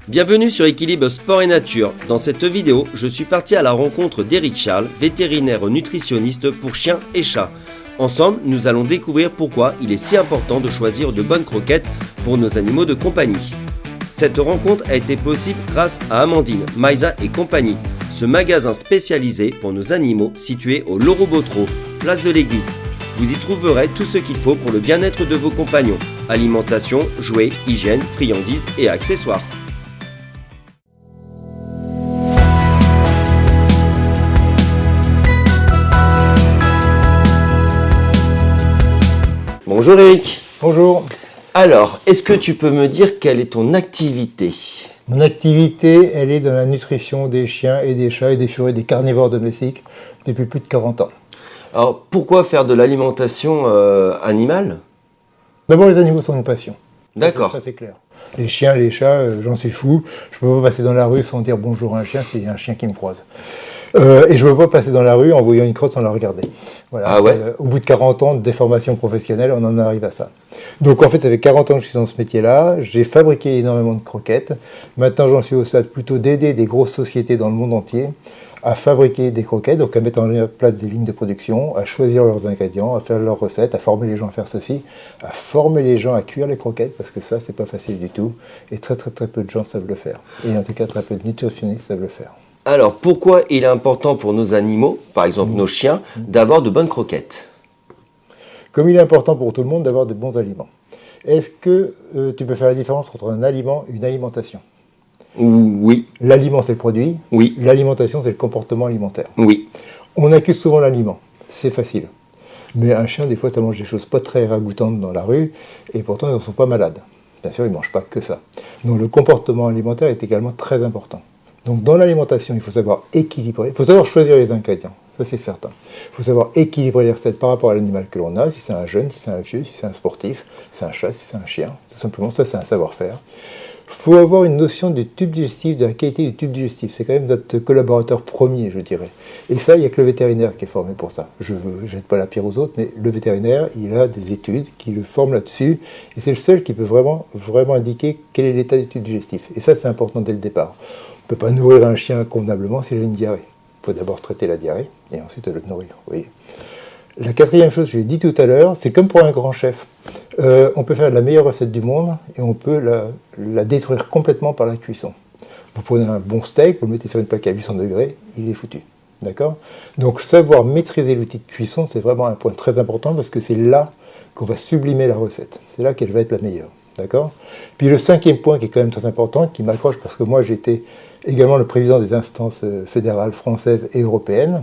Bienvenue sur Équilibre Sport et Nature. Dans cette vidéo, je suis parti à la rencontre d'Éric Charles, vétérinaire nutritionniste pour chiens et chats. Ensemble, nous allons découvrir pourquoi il est si important de choisir de bonnes croquettes pour nos animaux de compagnie. Cette rencontre a été possible grâce à Amandine, Maïsa et compagnie, ce magasin spécialisé pour nos animaux situé au Lorobotro, place de l'église. Vous y trouverez tout ce qu'il faut pour le bien-être de vos compagnons, alimentation, jouets, hygiène, friandises et accessoires. Bonjour Eric. Bonjour. Alors, est-ce que tu peux me dire quelle est ton activité ? Mon activité, elle est dans la nutrition des chiens et des chats et des furets, des carnivores domestiques depuis plus de 40 ans. Alors, pourquoi faire de l'alimentation animale ? D'abord, les animaux sont une passion. D'accord. Ça, c'est clair. Les chiens, les chats, j'en suis fou. Je ne peux pas passer dans la rue sans dire bonjour à un chien, c'est un chien qui me croise. Et je ne peux pas passer dans la rue en voyant une crotte sans la regarder. Voilà, ah ouais. Au bout de 40 ans de déformation professionnelle, on en arrive à ça. Donc en fait, ça fait 40 ans que je suis dans ce métier-là. J'ai fabriqué énormément de croquettes. Maintenant, j'en suis au stade plutôt d'aider des grosses sociétés dans le monde entier à fabriquer des croquettes, donc à mettre en place des lignes de production, à choisir leurs ingrédients, à faire leurs recettes, à former les gens à faire ceci, à former les gens à cuire les croquettes, parce que ça, c'est pas facile du tout. Et très peu de gens savent le faire. Et en tout cas, très peu de nutritionnistes savent le faire. Alors, pourquoi il est important pour nos animaux, par exemple nos chiens, d'avoir de bonnes croquettes ? Comme il est important pour tout le monde d'avoir de bons aliments. Est-ce que tu peux faire la différence entre un aliment et une alimentation ? Oui. L'aliment, c'est le produit. Oui. L'alimentation, c'est le comportement alimentaire. Oui. On accuse souvent l'aliment. C'est facile. Mais un chien, des fois, ça mange des choses pas très ragoûtantes dans la rue, et pourtant, ils ne sont pas malades. Bien sûr, ils ne mangent pas que ça. Donc, le comportement alimentaire est également très important. Donc dans l'alimentation, il faut savoir équilibrer, il faut savoir choisir les ingrédients, ça c'est certain. Il faut savoir équilibrer les recettes par rapport à l'animal que l'on a, si c'est un jeune, si c'est un vieux, si c'est un sportif, si c'est un chat, si c'est un chien. Tout simplement, ça c'est un savoir-faire. Il faut avoir une notion du tube digestif, de la qualité du tube digestif. C'est quand même notre collaborateur premier, je dirais. Et ça, il n'y a que le vétérinaire qui est formé pour ça. Je ne jette pas la pierre aux autres, mais le vétérinaire, il a des études qui le forment là-dessus. Et c'est le seul qui peut vraiment indiquer quel est l'état du tube digestif. Et ça, c'est important dès le départ. On ne peut pas nourrir un chien convenablement s'il a une diarrhée. Il faut d'abord traiter la diarrhée et ensuite le nourrir. Vous voyez. La quatrième chose, je l'ai dit tout à l'heure, c'est comme pour un grand chef. On peut faire la meilleure recette du monde et on peut la détruire complètement par la cuisson. Vous prenez un bon steak, vous le mettez sur une plaque à 800 degrés, il est foutu. D'accord ? Donc savoir maîtriser l'outil de cuisson, c'est vraiment un point très important parce que c'est là qu'on va sublimer la recette. C'est là qu'elle va être la meilleure. D'accord ? Puis le cinquième point qui est quand même très important, qui m'accroche parce que moi j'étais également le président des instances fédérales françaises et européennes,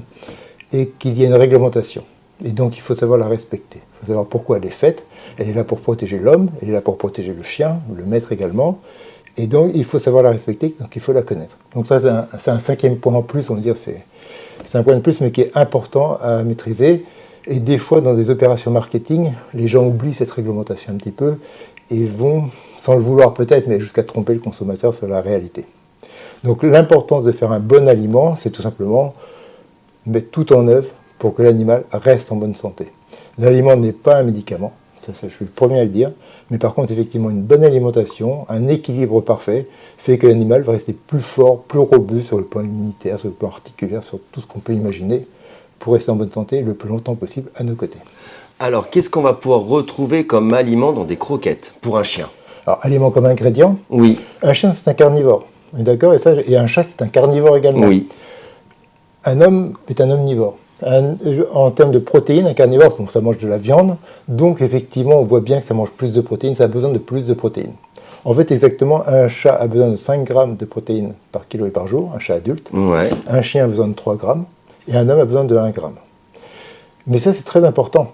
et qu'il y a une réglementation. Et donc il faut savoir la respecter. Il faut savoir pourquoi elle est faite. Elle est là pour protéger l'homme, elle est là pour protéger le chien, le maître également. Et donc il faut savoir la respecter, donc il faut la connaître. Donc ça c'est un cinquième point en plus, on va dire, c'est un point de plus, mais qui est important à maîtriser. Et des fois dans des opérations marketing, les gens oublient cette réglementation un petit peu, et vont, sans le vouloir peut-être, mais jusqu'à tromper le consommateur sur la réalité. Donc l'importance de faire un bon aliment, c'est tout simplement mettre tout en œuvre pour que l'animal reste en bonne santé. L'aliment n'est pas un médicament, ça je suis le premier à le dire, mais par contre effectivement une bonne alimentation, un équilibre parfait, fait que l'animal va rester plus fort, plus robuste sur le plan immunitaire, sur le plan articulaire, sur tout ce qu'on peut imaginer, pour rester en bonne santé le plus longtemps possible à nos côtés. Alors, qu'est-ce qu'on va pouvoir retrouver comme aliment dans des croquettes pour un chien ? Alors, aliment comme ingrédient ? Oui. Un chien, c'est un carnivore. D'accord ? Et un chat, c'est un carnivore également. Oui. Un homme est un omnivore. En termes de protéines, un carnivore, ça mange de la viande. Donc, effectivement, on voit bien que ça mange plus de protéines. Ça a besoin de plus de protéines. En fait, exactement, un chat a besoin de 5 grammes de protéines par kilo et par jour, un chat adulte. Ouais. Un chien a besoin de 3 grammes. Et un homme a besoin de 1 gramme. Mais ça, c'est très important.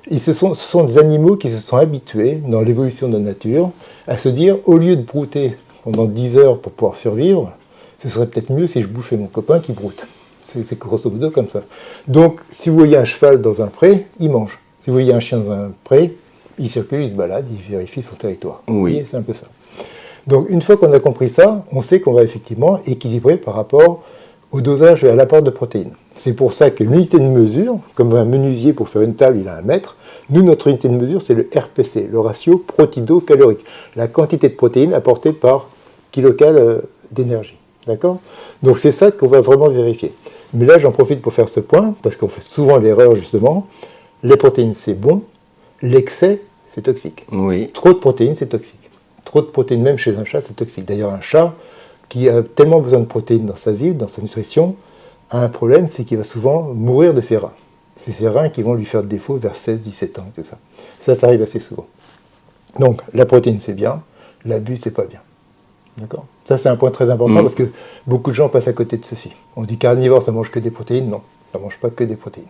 Et ce sont des animaux qui se sont habitués, dans l'évolution de la nature, à se dire, au lieu de brouter pendant 10 heures pour pouvoir survivre, ce serait peut-être mieux si je bouffais mon copain qui broute. C'est grosso modo comme ça. Donc, si vous voyez un cheval dans un pré, il mange. Si vous voyez un chien dans un pré, il circule, il se balade, il vérifie son territoire. Oui. C'est un peu ça. Donc, une fois qu'on a compris ça, on sait qu'on va effectivement équilibrer par rapport au dosage et à l'apport de protéines. C'est pour ça que l'unité de mesure, comme un menuisier pour faire une table, il a 1 mètre, nous, notre unité de mesure, c'est le RPC, le ratio protido-calorique, la quantité de protéines apportée par kcal d'énergie. D'accord? Donc c'est ça qu'on va vraiment vérifier. Mais là, j'en profite pour faire ce point, parce qu'on fait souvent l'erreur, justement. Les protéines, c'est bon. L'excès, c'est toxique. Oui. Trop de protéines, c'est toxique. Trop de protéines, même chez un chat, c'est toxique. D'ailleurs, un chat qui a tellement besoin de protéines dans sa vie, dans sa nutrition, a un problème, c'est qu'il va souvent mourir de ses reins. C'est ses reins qui vont lui faire défaut vers 16-17 ans et tout ça. Ça arrive assez souvent. Donc, la protéine, c'est bien. L'abus, c'est pas bien. D'accord? Ça, c'est un point très important parce que beaucoup de gens passent à côté de ceci. On dit carnivore, ça mange que des protéines. Non, ça mange pas que des protéines.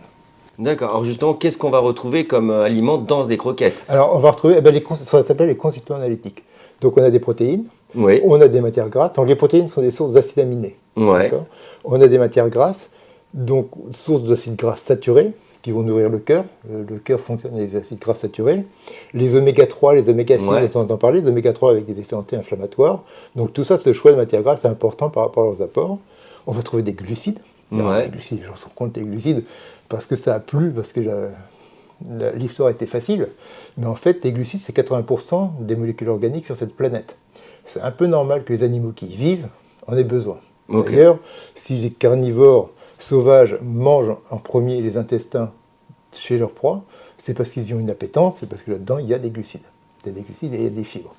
D'accord. Alors justement, qu'est-ce qu'on va retrouver comme aliment dans des croquettes? Alors, on va retrouver, ça s'appelle les constituants analytiques. Donc, on a des protéines, Oui. on a des matières grasses. Donc, les protéines sont des sources d'acides aminés. Ouais. D'accord? On a des matières grasses, donc sources d'acides gras saturés, qui vont nourrir le cœur. Le cœur fonctionne avec des acides gras saturés. Les oméga 3, les oméga 6, on entend parler, les oméga 3 avec des effets anti-inflammatoires. Donc tout ça, ce choix de matières grasses, c'est important par rapport à leurs apports. On va trouver des glucides. Alors, les glucides, les gens sont contre les glucides parce que ça a plu, parce que l'histoire était facile. Mais en fait, les glucides, c'est 80% des molécules organiques sur cette planète. C'est un peu normal que les animaux qui y vivent en aient besoin. Okay. D'ailleurs, si les carnivores sauvages mangent en premier les intestins chez leur proie, c'est parce qu'ils y ont une appétence, c'est parce que là-dedans, il y a des glucides. Il y a des glucides et il y a des fibres.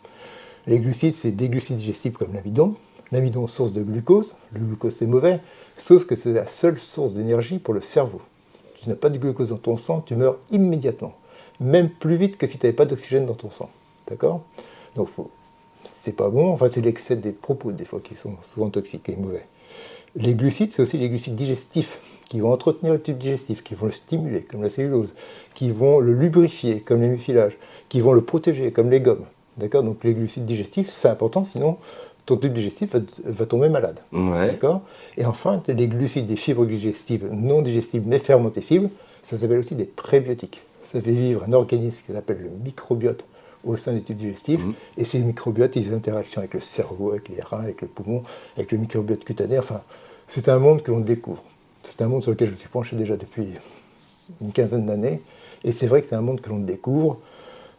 Les glucides, c'est des glucides digestibles comme l'amidon. L'amidon, source de glucose. Le glucose, c'est mauvais, sauf que c'est la seule source d'énergie pour le cerveau. Si tu n'as pas de glucose dans ton sang, tu meurs immédiatement. Même plus vite que si tu n'avais pas d'oxygène dans ton sang. D'accord? Donc, c'est pas bon. Enfin, c'est l'excès des propos, des fois, qui sont souvent toxiques et mauvais. Les glucides, c'est aussi les glucides digestifs, qui vont entretenir le tube digestif, qui vont le stimuler, comme la cellulose, qui vont le lubrifier, comme les mucilages, qui vont le protéger, comme les gommes. D'accord? Donc les glucides digestifs, c'est important, sinon ton tube digestif va tomber malade. Ouais. D'accord? Et enfin, les glucides des fibres digestives non digestibles mais fermentescibles, ça s'appelle aussi des prébiotiques. Ça fait vivre un organisme qui s'appelle le microbiote au sein du tube digestif, et ces microbiotes, ils ont des interactions avec le cerveau, avec les reins, avec le poumon, avec le microbiote cutané, enfin, c'est un monde que l'on découvre. C'est un monde sur lequel je me suis penché déjà depuis une quinzaine d'années, et c'est vrai que c'est un monde que l'on découvre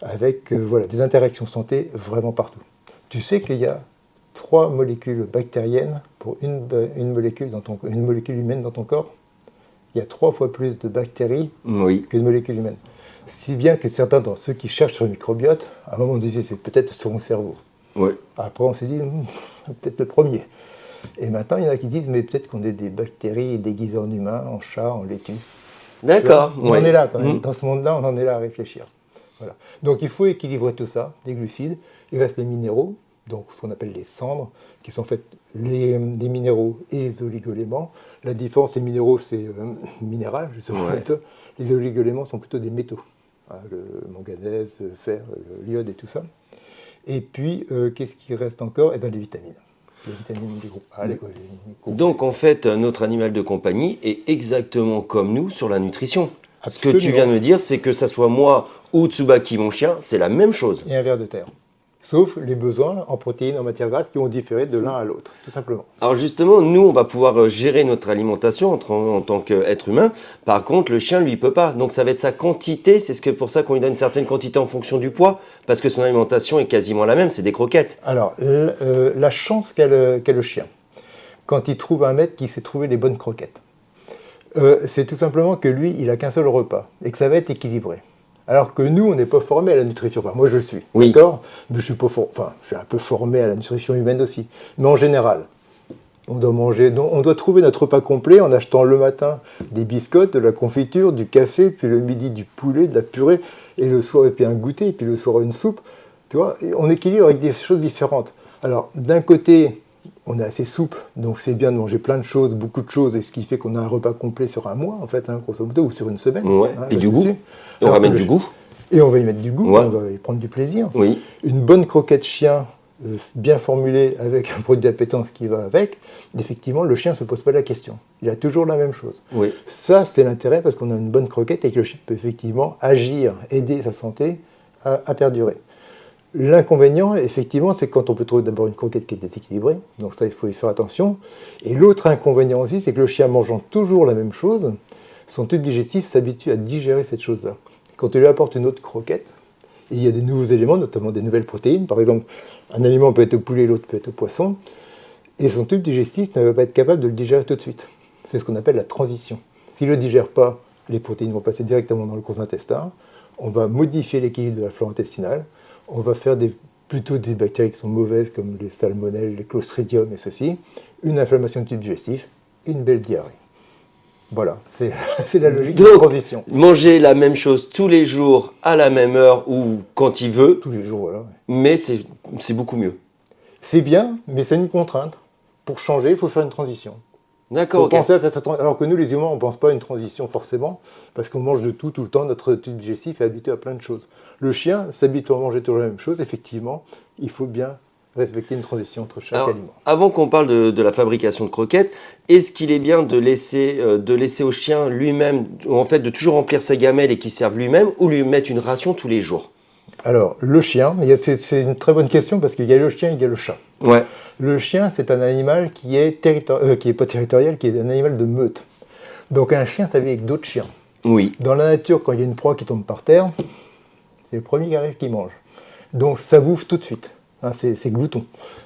avec des interactions santé vraiment partout. Tu sais qu'il y a 3 molécules bactériennes pour une molécule humaine dans ton corps? Il y a 3 fois plus de bactéries que de molécules humaines. Si bien que certains dans ceux qui cherchent sur le microbiote, à un moment on disait c'est peut-être sur mon cerveau. Oui. Après on s'est dit peut-être le premier. Et maintenant il y en a qui disent mais peut-être qu'on est des bactéries déguisées en humains, en chats, en laitue. D'accord. On en est là quand même. Dans ce monde-là, on en est là à réfléchir. Voilà. Donc il faut équilibrer tout ça, les glucides. Il reste les minéraux, donc ce qu'on appelle les cendres, qui sont en fait les minéraux et les oligoéléments. La différence, les minéraux, c'est minéral, justement. Les oligoéléments sont plutôt des métaux. Le manganèse, le fer, l'iode et tout ça. Et puis, qu'est-ce qui reste encore? Eh bien, les vitamines. Les vitamines du groupe A, les groupes. Donc, en fait, notre animal de compagnie est exactement comme nous sur la nutrition. Absolument. Ce que tu viens de me dire, c'est que ça soit moi ou Tsubaki, mon chien, c'est la même chose. Et un ver de terre. Sauf les besoins en protéines, en matières grasses qui vont différer de l'un à l'autre, tout simplement. Alors justement, nous, on va pouvoir gérer notre alimentation en tant qu'être humain. Par contre, le chien, lui, il peut pas. Donc ça va être sa quantité. C'est pour ça qu'on lui donne une certaine quantité en fonction du poids, parce que son alimentation est quasiment la même, c'est des croquettes. Alors, la chance qu'a le chien, quand il trouve un maître qui sait trouver les bonnes croquettes, c'est tout simplement que lui, il n'a qu'un seul repas, et que ça va être équilibré. Alors que nous, on n'est pas formé à la nutrition. Enfin, moi, je suis, d'accord? Mais je suis un peu formé à la nutrition humaine aussi. Mais en général, on doit trouver notre repas complet en achetant le matin des biscottes, de la confiture, du café, puis le midi du poulet, de la purée, et le soir, et puis un goûter, et puis le soir une soupe. Tu vois, et on équilibre avec des choses différentes. Alors, d'un côté, on est assez souple, donc c'est bien de manger plein de choses, beaucoup de choses, et ce qui fait qu'on a un repas complet sur un mois, en fait, grosso modo, ou sur une semaine. Ouais. Et du goût. Et on va mettre du goût. Et on va y mettre du goût, on va y prendre du plaisir. Oui. Une bonne croquette chien, bien formulée, avec un produit d'appétence qui va avec, effectivement, le chien ne se pose pas la question. Il a toujours la même chose. Oui. Ça, c'est l'intérêt, parce qu'on a une bonne croquette et que le chien peut effectivement agir, aider sa santé à perdurer. L'inconvénient, effectivement, c'est quand on peut trouver d'abord une croquette qui est déséquilibrée, donc ça, il faut y faire attention. Et l'autre inconvénient aussi, c'est que le chien mangeant toujours la même chose, son tube digestif s'habitue à digérer cette chose-là. Quand tu lui apportes une autre croquette, Et il y a des nouveaux éléments, notamment des nouvelles protéines. Par exemple, un aliment peut être au poulet, l'autre peut être au poisson. Et son tube digestif ne va pas être capable de le digérer tout de suite. C'est ce qu'on appelle la transition. S'il ne le digère pas, les protéines vont passer directement dans le gros intestin. On va modifier l'équilibre de la flore intestinale. On va faire plutôt des bactéries qui sont mauvaises, comme les salmonelles, les clostridium et ceci. Une inflammation du tube digestif, une belle diarrhée. Voilà, c'est la logique de la transition. Manger la même chose tous les jours, à la même heure ou quand il veut. Tous les jours, voilà. Mais c'est beaucoup mieux. C'est bien, mais c'est une contrainte. Pour changer, il faut faire une transition. D'accord, ok. Penser à faire alors que nous, les humains, on ne pense pas à une transition forcément, parce qu'on mange de tout le temps, notre tube digestif est habitué à plein de choses. Le chien s'habitue à manger toujours la même chose, effectivement, il faut bien respecter une transition entre chaque aliment. Avant qu'on parle de la fabrication de croquettes, est-ce qu'il est bien de laisser au chien lui-même, en fait, de toujours remplir sa gamelle et qu'il serve lui-même, ou lui mettre une ration tous les jours? Alors, le chien, c'est une très bonne question, parce qu'il y a le chien et il y a le chat. Ouais. Le chien, c'est un animal qui est pas territorial, qui est un animal de meute. Donc un chien, ça vit avec d'autres chiens. Oui. Dans la nature, quand il y a une proie qui tombe par terre, c'est le premier qui arrive qui mange. Donc ça bouffe tout de suite. Hein, c'est glouton.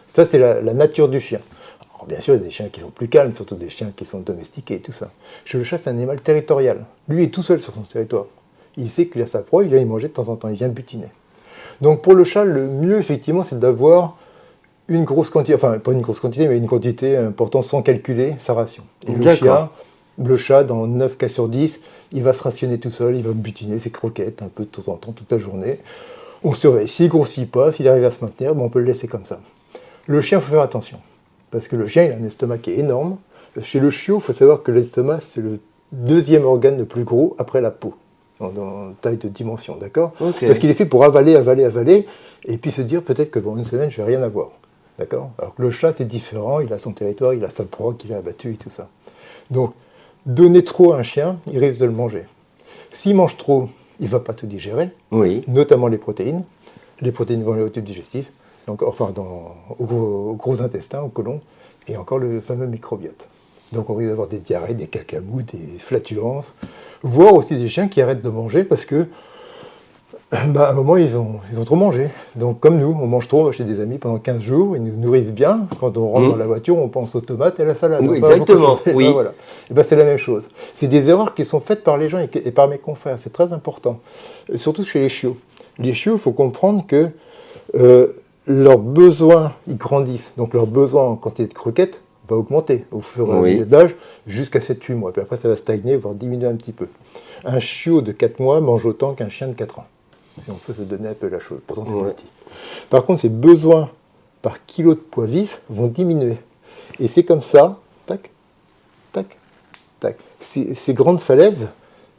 Ça, c'est la nature du chien. Alors, bien sûr, il y a des chiens qui sont plus calmes, surtout des chiens qui sont domestiqués et tout ça. Chez le chat, c'est un animal territorial. Lui est tout seul sur son territoire. Il sait qu'il a sa proie, il vient y manger de temps en temps, il vient butiner. Donc pour le chat, le mieux, effectivement, c'est d'avoir une grosse quantité, enfin pas une grosse quantité, mais une quantité importante sans calculer sa ration. Et le chat, dans 9 cas sur 10, il va se rationner tout seul, il va butiner ses croquettes un peu de temps en temps, toute la journée. On surveille. S'il ne grossit pas, s'il arrive à se maintenir, on peut le laisser comme ça. Le chien, il faut faire attention. Parce que le chien, il a un estomac qui est énorme. Chez le chiot, il faut savoir que l'estomac, c'est le deuxième organe le plus gros après la peau, en taille de dimension, d'accord ? Okay. Parce qu'il est fait pour avaler, et puis se dire peut-être que dans une semaine, je ne vais rien avoir. D'accord ? Alors que le chat, c'est différent, il a son territoire, il a sa proie qu'il a abattue et tout ça. Donc, donner trop à un chien, il risque de le manger. S'il mange trop, il ne va pas tout digérer, notamment les protéines. Les protéines vont aller au tube digestif, c'est encore, enfin au gros intestin, au côlon, et encore le fameux microbiote. Donc on risque d'avoir des diarrhées, des cacamous, des flatulences, voire aussi des chiens qui arrêtent de manger parce que à un moment ils ont trop mangé. Donc comme nous, on mange trop chez des amis pendant 15 jours, ils nous nourrissent bien. Quand on rentre dans la voiture, on pense aux tomates et à la salade. Oui, exactement, oui. Voilà. Et c'est la même chose. C'est des erreurs qui sont faites par les gens et par mes confrères, c'est très important. Surtout chez les chiots. Les chiots, il faut comprendre que leurs besoins, ils grandissent. Donc leurs besoins en quantité de croquettes va augmenter au fur et à mesure d'âge jusqu'à 7-8 mois. Puis après, ça va stagner, voire diminuer un petit peu. Un chiot de 4 mois mange autant qu'un chien de 4 ans. Si on peut se donner un peu la chose. Pourtant, c'est petit. Par contre, ses besoins par kilo de poids vif vont diminuer. Et c'est comme ça, tac, tac, tac. Ces grandes falaises,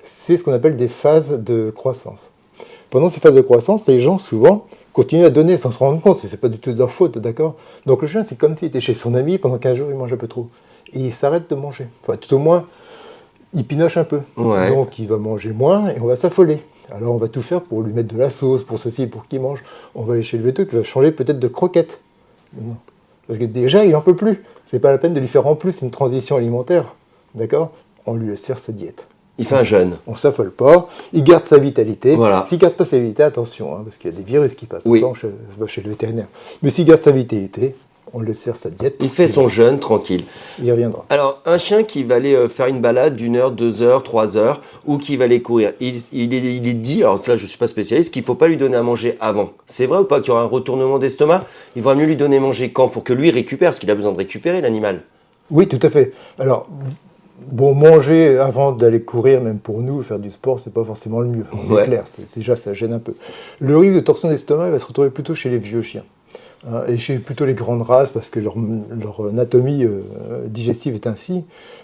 c'est ce qu'on appelle des phases de croissance. Pendant ces phases de croissance, les gens, souvent, continuent à donner sans se rendre compte, c'est pas du tout de leur faute, d'accord ? Donc le chien, c'est comme s'il était chez son ami, pendant 15 jours, il mange un peu trop. Et il s'arrête de manger. Enfin, tout au moins, il pinoche un peu. Donc il va manger moins et on va s'affoler. Alors on va tout faire pour lui mettre de la sauce, pour ceci, pour qu'il mange. On va aller chez le véto qui va changer peut-être de croquette. Non. Parce que déjà, il n'en peut plus. C'est pas la peine de lui faire en plus une transition alimentaire, d'accord ? On lui laisse faire sa diète. Il fait un jeûne. On ne s'affole pas, il garde sa vitalité. Voilà. S'il ne garde pas sa vitalité, attention, parce qu'il y a des virus qui passent chez le vétérinaire. Mais s'il garde sa vitalité, on le laisse faire sa diète. Il fait son jeûne tranquille. Il reviendra. Alors, un chien qui va aller faire une balade d'1 heure, 2 heures, 3 heures, ou qui va aller courir, il est dit, alors là je ne suis pas spécialiste, qu'il ne faut pas lui donner à manger avant. C'est vrai ou pas qu'il y aura un retournement d'estomac ? Il vaut mieux lui donner à manger quand ? Pour que lui récupère, parce qu'il a besoin de récupérer l'animal. Oui, tout à fait. Alors, bon, manger avant d'aller courir, même pour nous, faire du sport, c'est pas forcément le mieux. On est clair, déjà ça gêne un peu. Le risque de torsion d'estomac, il va se retrouver plutôt chez les vieux chiens. Et chez plutôt les grandes races, parce que leur anatomie digestive est ainsi.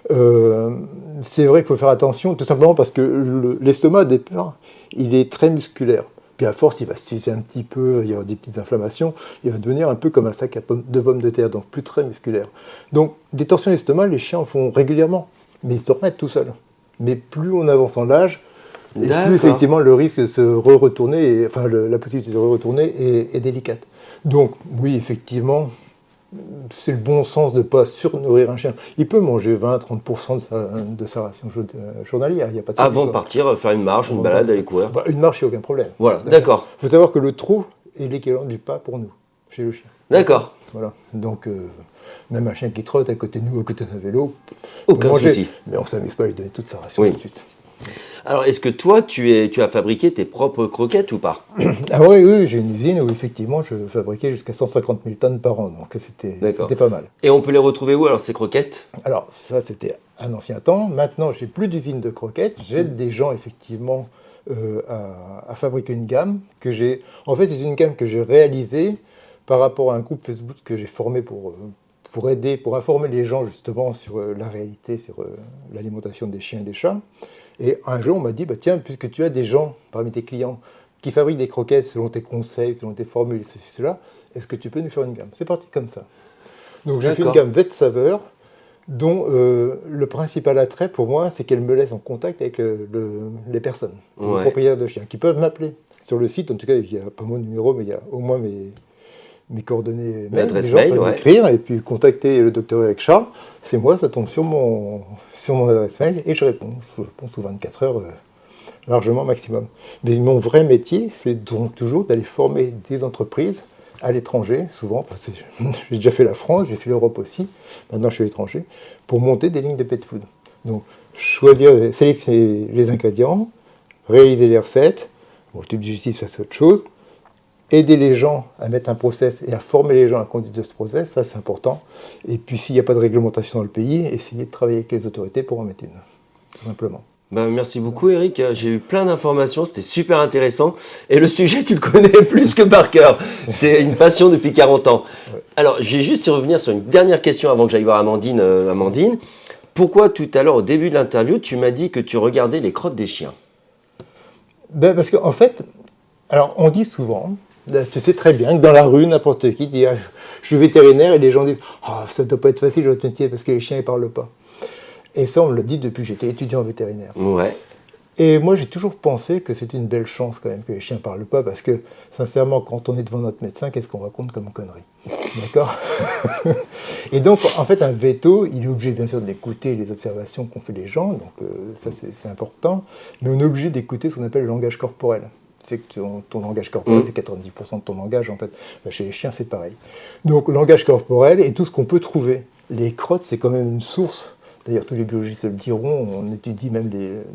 C'est vrai qu'il faut faire attention, tout simplement parce que l'estomac, au départ, il est très musculaire. Puis à force, il va s'user un petit peu, il y aura des petites inflammations, il va devenir un peu comme un sac de pommes de terre, donc plus très musculaire. Donc des torsions d'estomac, les chiens en font régulièrement, mais ils se remettent tout seuls. Mais plus on avance en âge, et plus effectivement le risque de se retourner, enfin la possibilité de se retourner est délicate. Donc oui, effectivement, c'est le bon sens de ne pas surnourrir un chien. Il peut manger 20-30% de sa ration journalière, il n'y a pas de souci, Avant de quoi. partir, faire une marche, une balade, aller courir. Bah, une marche, il n'y a aucun problème. Voilà, d'accord. Il faut savoir que le trot est l'équivalent du pas pour nous, chez le chien. D'accord. Voilà. Donc, même un chien qui trotte à côté de nous, à côté d'un vélo, Aucun peut manger. souci. Mais on ne s'amuse pas à lui donner toute sa ration Oui. tout de suite. Alors, est-ce que toi, tu as fabriqué tes propres croquettes ou pas? Ah oui, j'ai une usine où effectivement je fabriquais jusqu'à 150 000 tonnes par an, donc c'était pas mal. Et on peut les retrouver où alors ces croquettes? Alors ça c'était un ancien temps, maintenant j'ai plus d'usine de croquettes, j'aide des gens effectivement à fabriquer une gamme que j'ai... En fait c'est une gamme que j'ai réalisée par rapport à un groupe Facebook que j'ai formé pour aider, pour informer les gens justement sur la réalité, sur l'alimentation des chiens et des chats. Et un jour, on m'a dit, bah, tiens, puisque tu as des gens parmi tes clients qui fabriquent des croquettes selon tes conseils, selon tes formules, ceci, cela, est-ce que tu peux nous faire une gamme? C'est parti comme ça. Donc j'ai fait une gamme vête saveur, dont le principal attrait pour moi, c'est qu'elle me laisse en contact avec les personnes, les propriétaires de chiens, qui peuvent m'appeler. Sur le site, en tout cas, il n'y a pas mon numéro, mais il y a au moins mes coordonnées, l'adresse mail, ouais. Écrire et puis contacter le docteur Eric Charles. C'est moi, ça tombe sur mon adresse mail et je réponds. Je réponds sous 24 heures, largement maximum. Mais mon vrai métier, c'est donc toujours d'aller former des entreprises à l'étranger, souvent. Enfin, j'ai déjà fait la France, j'ai fait l'Europe aussi. Maintenant, je suis à l'étranger pour monter des lignes de pet food. Donc, choisir, sélectionner les ingrédients, réaliser les recettes. Bon, le tube digestif, ça c'est autre chose. Aider les gens à mettre un process et à former les gens à la conduite de ce process, ça c'est important. Et puis s'il n'y a pas de réglementation dans le pays, essayer de travailler avec les autorités pour en mettre une, tout simplement. Ben, merci beaucoup Eric, j'ai eu plein d'informations, c'était super intéressant. Et le sujet, tu le connais plus que par cœur. C'est une passion depuis 40 ans. Ouais. Alors, j'ai juste revenir sur une dernière question avant que j'aille voir Amandine. Amandine, pourquoi tout à l'heure, au début de l'interview, tu m'as dit que tu regardais les crottes des chiens? Ben parce qu'en fait, alors on dit souvent... Tu sais très bien que dans la rue, n'importe qui dit je suis vétérinaire et les gens disent ça ne doit pas être facile votre métier parce que les chiens ne parlent pas. Et ça, on me l'a dit depuis que j'étais étudiant en vétérinaire. Ouais. Et moi, j'ai toujours pensé que c'était une belle chance quand même que les chiens ne parlent pas parce que, sincèrement, quand on est devant notre médecin, qu'est-ce qu'on raconte comme connerie? D'accord. Et donc, en fait, un véto, il est obligé bien sûr d'écouter les observations qu'ont fait les gens, donc ça c'est important, mais on est obligé d'écouter ce qu'on appelle le langage corporel. C'est que ton langage corporel, c'est 90% de ton langage, en fait. Ben, chez les chiens, c'est pareil. Donc, langage corporel et tout ce qu'on peut trouver. Les crottes, c'est quand même une source. D'ailleurs, tous les biologistes le diront, on étudie même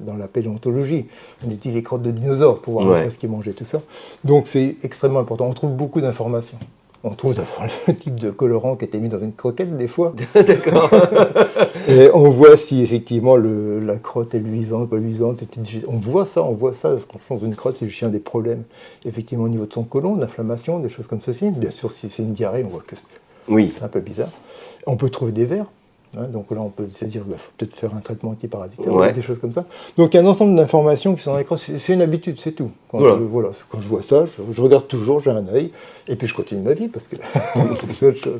dans la paléontologie, on étudie les crottes de dinosaures pour voir ce qu'ils mangeaient, tout ça. Donc, c'est extrêmement important. On trouve beaucoup d'informations. On trouve d'abord le type de colorant qui était mis dans une croquette, des fois. D'accord. Et on voit si effectivement la crotte est luisante, pas luisante. On voit ça. Franchement, dans une crotte, si le chien a des problèmes, effectivement, au niveau de son côlon, d'inflammation, des choses comme ceci. Bien sûr, si c'est une diarrhée, on voit que c'est un peu bizarre. On peut trouver des vers. Hein, donc là, on peut se dire qu'il faut peut-être faire un traitement antiparasitaire, des choses comme ça. Donc il y a un ensemble d'informations qui sont dans les crottes. C'est une habitude, c'est tout. Quand je vois ça, je regarde toujours, j'ai un œil, et puis je continue ma vie parce que c'est autre chose.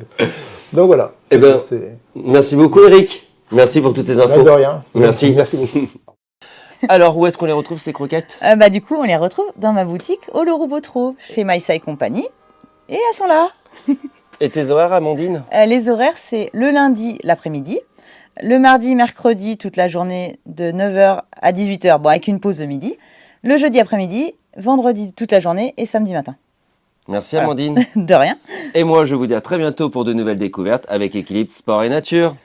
Donc voilà. Eh ben, merci beaucoup Eric. Merci pour toutes ces infos. De rien. Merci. Merci beaucoup. Alors, où est-ce qu'on les retrouve ces croquettes? Du coup, on les retrouve dans ma boutique au Leroux Botreau, chez MySci Company. Et elles sont là. Et tes horaires, Amandine? Les horaires, c'est le lundi l'après-midi, le mardi, mercredi, toute la journée de 9h à 18h, bon, avec une pause le midi, le jeudi après-midi, vendredi toute la journée et samedi matin. Merci Amandine. De rien. Et moi, je vous dis à très bientôt pour de nouvelles découvertes avec Équilibre Sport et Nature.